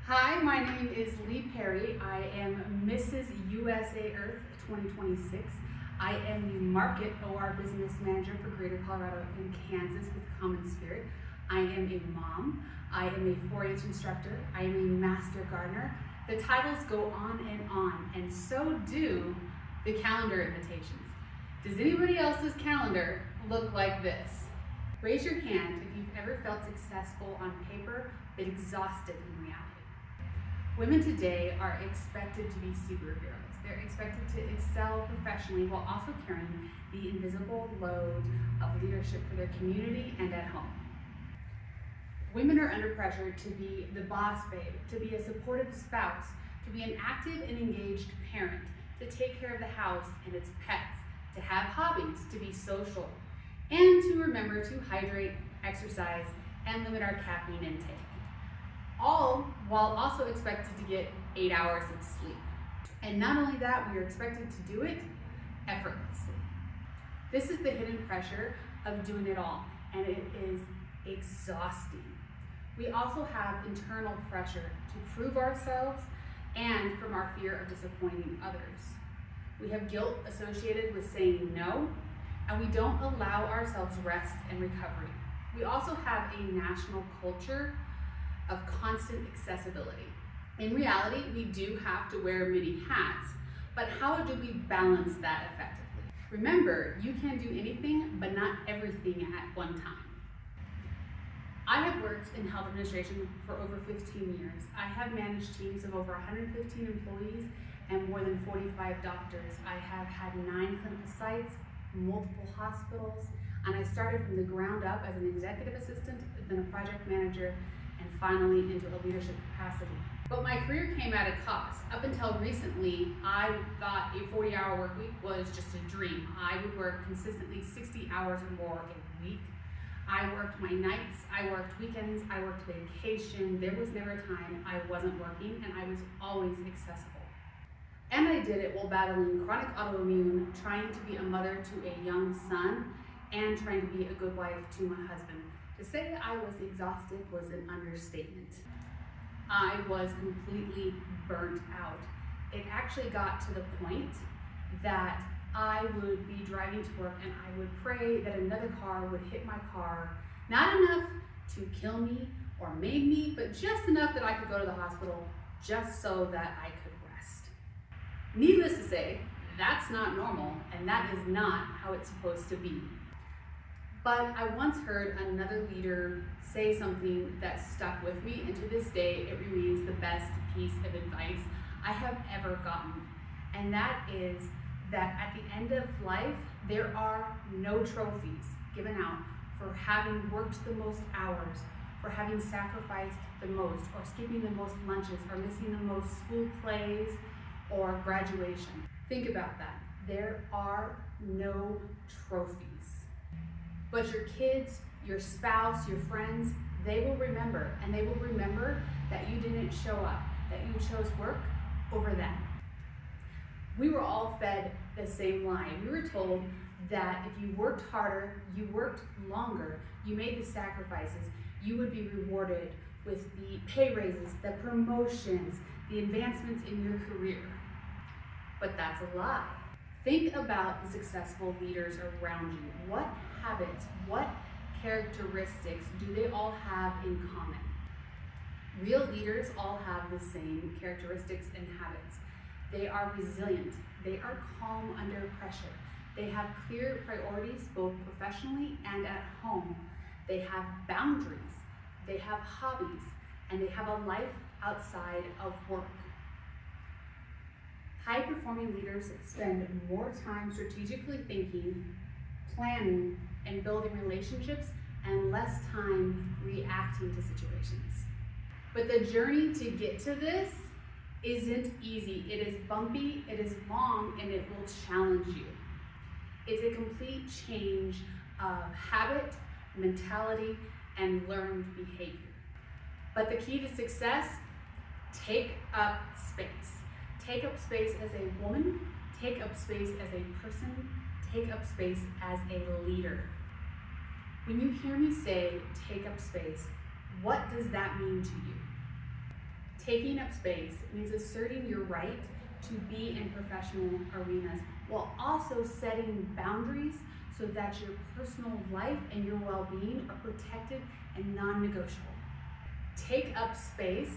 Hi, my name is Leigh Perry. I am Mrs. USA Earth 2026. I am the Market OR Business Manager for Greater Colorado and Kansas with Common Spirit. I am a mom. I am a 4-H instructor. I am a master gardener. The titles go on, and so do the calendar invitations. Does anybody else's calendar look like this? Raise your hand if you've ever felt successful on paper but exhausted in reality. Women today are expected to be superheroes. They're expected to excel professionally while also carrying the invisible load of leadership for their community and at home. Women are under pressure to be the boss babe, to be a supportive spouse, to be an active and engaged parent, to take care of the house and its pets, to have hobbies, to be social, and to remember to hydrate, exercise, and limit our caffeine intake. All while also expected to get 8 hours of sleep. And not only that, we are expected to do it effortlessly. This is the hidden pressure of doing it all, and it is exhausting. We also have internal pressure to prove ourselves and from our fear of disappointing others. We have guilt associated with saying no, and we don't allow ourselves rest and recovery. We also have a national culture of constant accessibility. In reality, we do have to wear many hats, but how do we balance that effectively? Remember, you can do anything, but not everything at one time. I have worked in health administration for over 15 years. I have managed teams of over 115 employees and more than 45 doctors. I have had 9 clinical sites, multiple hospitals, and I started from the ground up as an executive assistant, then a project manager, and finally into a leadership capacity. But my career came at a cost. Up until recently, I thought a 40-hour work week was just a dream. I would work consistently 60 hours or more a week. I worked my nights, I worked weekends, I worked vacation. There was never a time I wasn't working, and I was always accessible. And I did it while battling chronic autoimmune, trying to be a mother to a young son, and trying to be a good wife to my husband. To say I was exhausted was an understatement. I was completely burnt out. It actually got to the point that I would be driving to work and I would pray that another car would hit my car, not enough to kill me or maim me, but just enough that I could go to the hospital just so that I could rest. Needless to say, that's not normal, and that is not how it's supposed to be. But I once heard another leader say something that stuck with me, and to this day, it remains the best piece of advice I have ever gotten. And that is that at the end of life, there are no trophies given out for having worked the most hours, for having sacrificed the most, or skipping the most lunches, or missing the most school plays or graduation. Think about that. There are no trophies. But your kids, your spouse, your friends, they will remember, and they will remember that you didn't show up, that you chose work over them. We were all fed the same line. We were told that if you worked harder, you worked longer, you made the sacrifices, you would be rewarded with the pay raises, the promotions, the advancements in your career. But that's a lie. Think about the successful leaders around you. What habits, what characteristics do they all have in common? Real leaders all have the same characteristics and habits. They are resilient. They are calm under pressure. They have clear priorities both professionally and at home. They have boundaries. They have hobbies, and they have a life outside of work. High-performing leaders spend more time strategically thinking, planning, and building relationships, and less time reacting to situations. But the journey to get to this isn't easy. It is bumpy, it is long, and it will challenge you. It's a complete change of habit, mentality, and learned behavior. But the key to success, take up space. Take up space as a woman, take up space as a person, take up space as a leader. When you hear me say take up space, what does that mean to you? Taking up space means asserting your right to be in professional arenas while also setting boundaries so that your personal life and your well-being are protected and non-negotiable. Take up space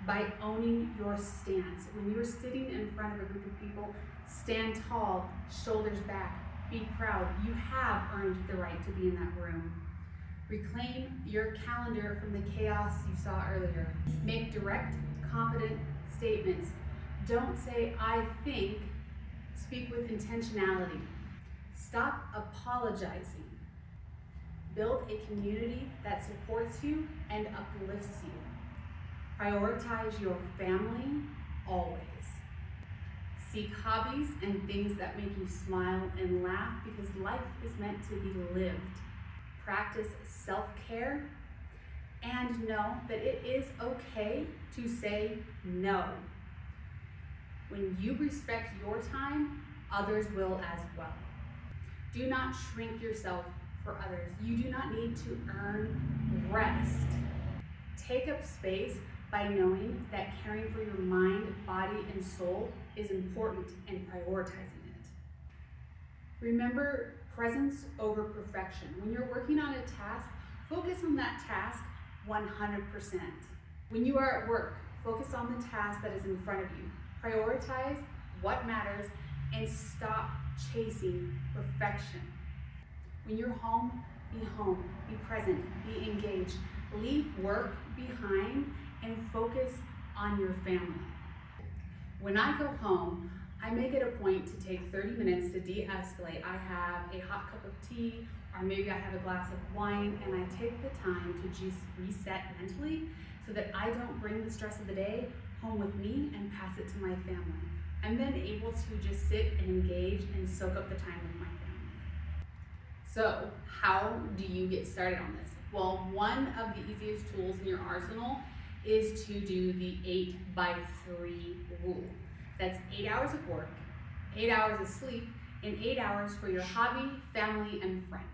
by owning your stance. When you're sitting in front of a group of people, stand tall, shoulders back, be proud. You have earned the right to be in that room. Reclaim your calendar from the chaos you saw earlier. Make direct, confident statements. Don't say, I think. Speak with intentionality. Stop apologizing. Build a community that supports you and uplifts you. Prioritize your family always. Seek hobbies and things that make you smile and laugh because life is meant to be lived. Practice self-care and know that it is okay to say no. When you respect your time, others will as well. Do not shrink yourself for others. You do not need to earn rest. Take up space by knowing that caring for your mind, body, and soul is important and prioritizing it. Remember presence over perfection. When you're working on a task, focus on that task 100%. When you are at work, focus on the task that is in front of you. Prioritize what matters and stop chasing perfection. When you're home, be present, be engaged. Leave work behind and focus on your family. When I go home, I make it a point to take 30 minutes to de-escalate. I have a hot cup of tea, or maybe I have a glass of wine, and I take the time to just reset mentally so that I don't bring the stress of the day home with me and pass it to my family. I'm then able to just sit and engage and soak up the time with my family. So, how do you get started on this? Well, one of the easiest tools in your arsenal is to do the 8x3 rule. That's 8 hours of work, 8 hours of sleep, and 8 hours for your hobby, family, and friends.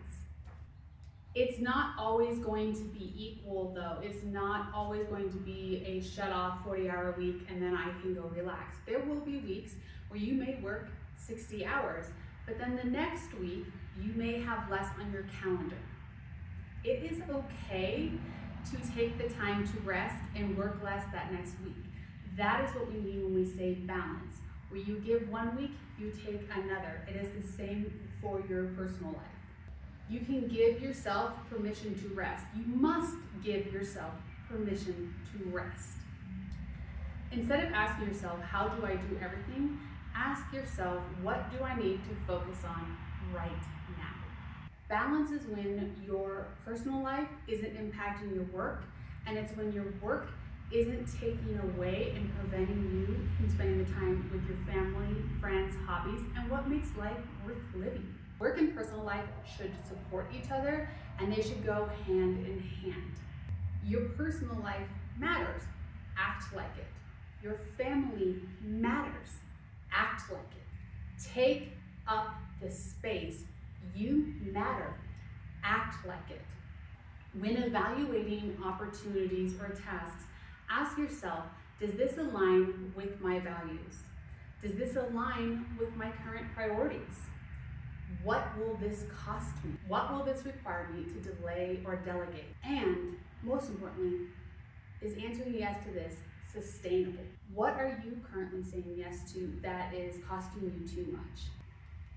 It's not always going to be equal though. It's not always going to be a shut off 40-hour week and then I can go relax. There will be weeks where you may work 60 hours, but then the next week you may have less on your calendar. It is okay to take the time to rest and work less that next week. That is what we mean when we say balance. Where you give one week, you take another. It is the same for your personal life. You can give yourself permission to rest. You must give yourself permission to rest. Instead of asking yourself, how do I do everything? Ask yourself, what do I need to focus on right now? Balance is when your personal life isn't impacting your work, and it's when your work isn't taking away and preventing you from spending the time with your family, friends, hobbies, and what makes life worth living. Work and personal life should support each other, and they should go hand in hand. Your personal life matters. Act like it. Your family matters. Act like it. Take up the space. You matter. Act like it. When evaluating opportunities or tasks, ask yourself, does this align with my values? Does this align with my current priorities? What will this cost me? What will this require me to delay or delegate? And most importantly, is answering yes to this sustainable? What are you currently saying yes to that is costing you too much?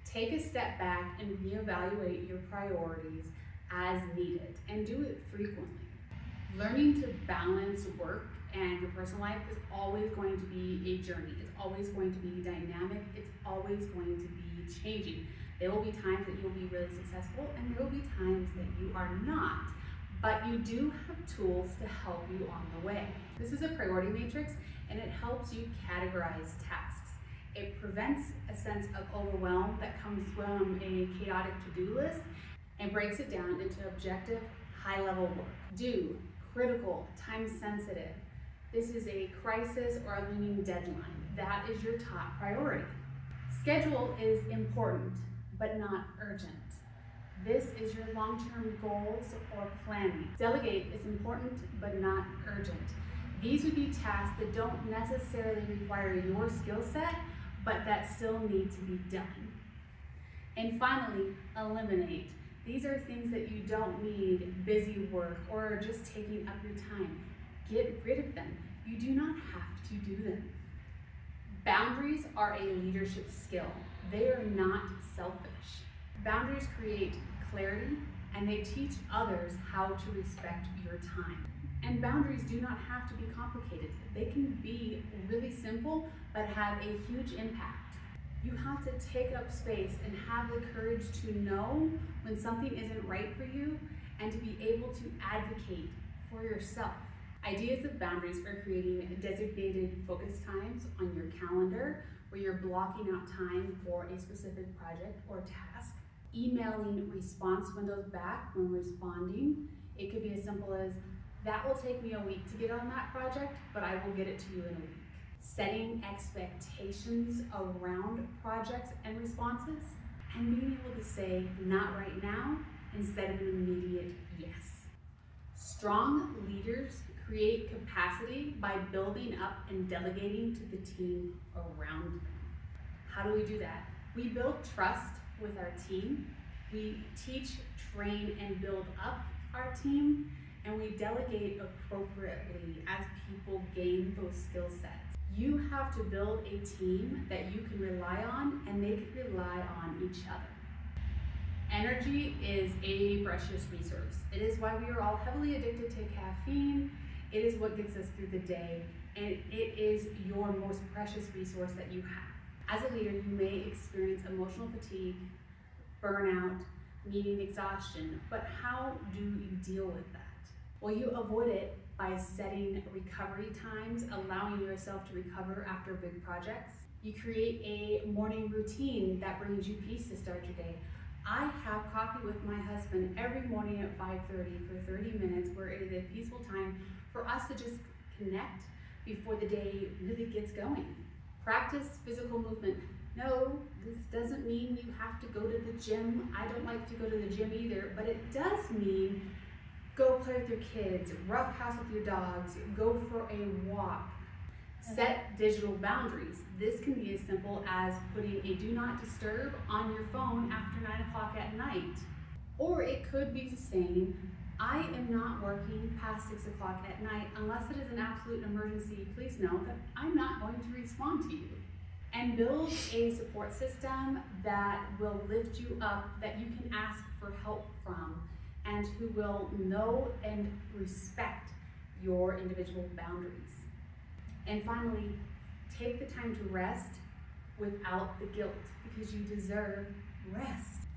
Take a step back and reevaluate your priorities as needed and do it frequently. Learning to balance work and your personal life is always going to be a journey. It's always going to be dynamic. It's always going to be changing. There will be times that you'll be really successful and there will be times that you are not, but you do have tools to help you on the way. This is a priority matrix and it helps you categorize tasks. It prevents a sense of overwhelm that comes from a chaotic to-do list and breaks it down into objective, high-level work. Do, critical, time-sensitive. This is a crisis or a looming deadline. That is your top priority. Schedule is important, but not urgent. This is your long-term goals or planning. Delegate is important, but not urgent. These would be tasks that don't necessarily require your skill set, but that still need to be done. And finally, eliminate. These are things that you don't need, busy work, or are just taking up your time. Get rid of them. You do not have to do them. Boundaries are a leadership skill. They are not selfish. Boundaries create clarity, and they teach others how to respect your time. And boundaries do not have to be complicated. They can be really simple, but have a huge impact. You have to take up space and have the courage to know when something isn't right for you and to be able to advocate for yourself. Ideas of boundaries are creating designated focus times on your calendar where you're blocking out time for a specific project or task. Emailing response windows back when responding. It could be as simple as, that will take me a week to get on that project, but I will get it to you in a week. Setting expectations around projects and responses, and being able to say, not right now, instead of an immediate yes. Strong leaders create capacity by building up and delegating to the team around them. How do we do that? We build trust with our team. We teach, train, and build up our team, and we delegate appropriately as people gain those skill sets. You have to build a team that you can rely on, and they can rely on each other. Energy is a precious resource. It is why we are all heavily addicted to caffeine. It is what gets us through the day, and it is your most precious resource that you have. As a leader, you may experience emotional fatigue, burnout, meaning exhaustion, but how do you deal with that? Well, you avoid it by setting recovery times, allowing yourself to recover after big projects. You create a morning routine that brings you peace to start your day. I have coffee with my husband every morning at 5:30 for 30 minutes, where it is a peaceful time for us to just connect before the day really gets going. Practice physical movement. No, this doesn't mean you have to go to the gym. I don't like to go to the gym either, but it does mean go play with your kids, roughhouse with your dogs, go for a walk. Set digital boundaries. This can be as simple as putting a do not disturb on your phone after 9 o'clock at night. Or it could be saying, I am not working past 6 o'clock at night unless it is an absolute emergency. Please know that I'm not going to respond to you. And build a support system that will lift you up, that you can ask for help from, and who will know and respect your individual boundaries. And finally, take the time to rest without the guilt, because you deserve rest.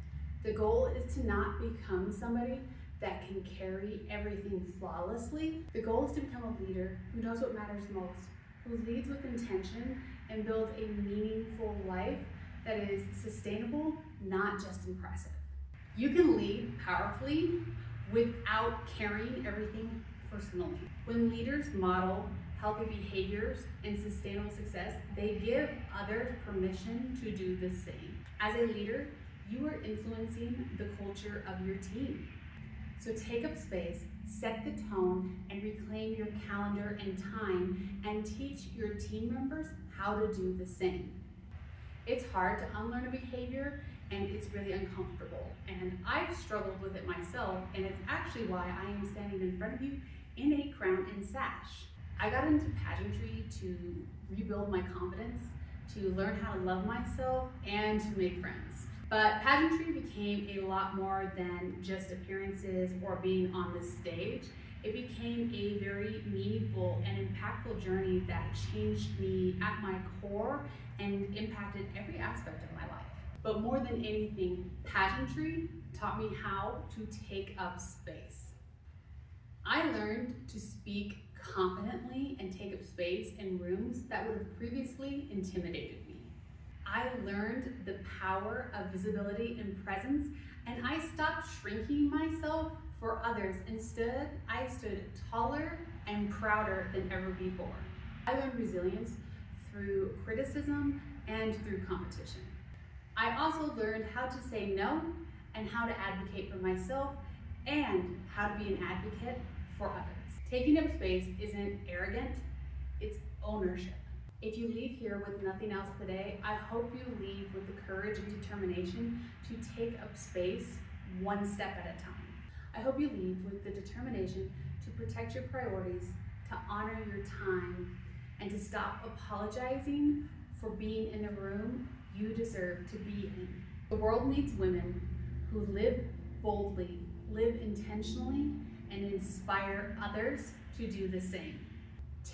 The goal is to not become somebody that can carry everything flawlessly. The goal is to become a leader who knows what matters most, who leads with intention and builds a meaningful life that is sustainable, not just impressive. You can lead powerfully without carrying everything personally. When leaders model healthy behaviors and sustainable success, they give others permission to do the same. As a leader, you are influencing the culture of your team. So take up space, set the tone, and reclaim your calendar and time, and teach your team members how to do the same. It's hard to unlearn a behavior, and it's really uncomfortable. And I've struggled with it myself, and it's actually why I am standing in front of you in a crown and sash. I got into pageantry to rebuild my confidence, to learn how to love myself, and to make friends. But pageantry became a lot more than just appearances or being on the stage. It became a very meaningful and impactful journey that changed me at my core and impacted every aspect of my life. But more than anything, pageantry taught me how to take up space. I learned to speak confidently and take up space in rooms that would have previously intimidated me. I learned the power of visibility and presence, and I stopped shrinking myself for others. Instead, I stood taller and prouder than ever before. I learned resilience through criticism and through competition. I also learned how to say no and how to advocate for myself and how to be an advocate for others. Taking up space isn't arrogant, it's ownership. If you leave here with nothing else today, I hope you leave with the courage and determination to take up space one step at a time. I hope you leave with the determination to protect your priorities, to honor your time, and to stop apologizing for being in a room you deserve to be in. The world needs women who live boldly, live intentionally, and inspire others to do the same.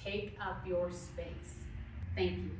Take up your space. Thank you.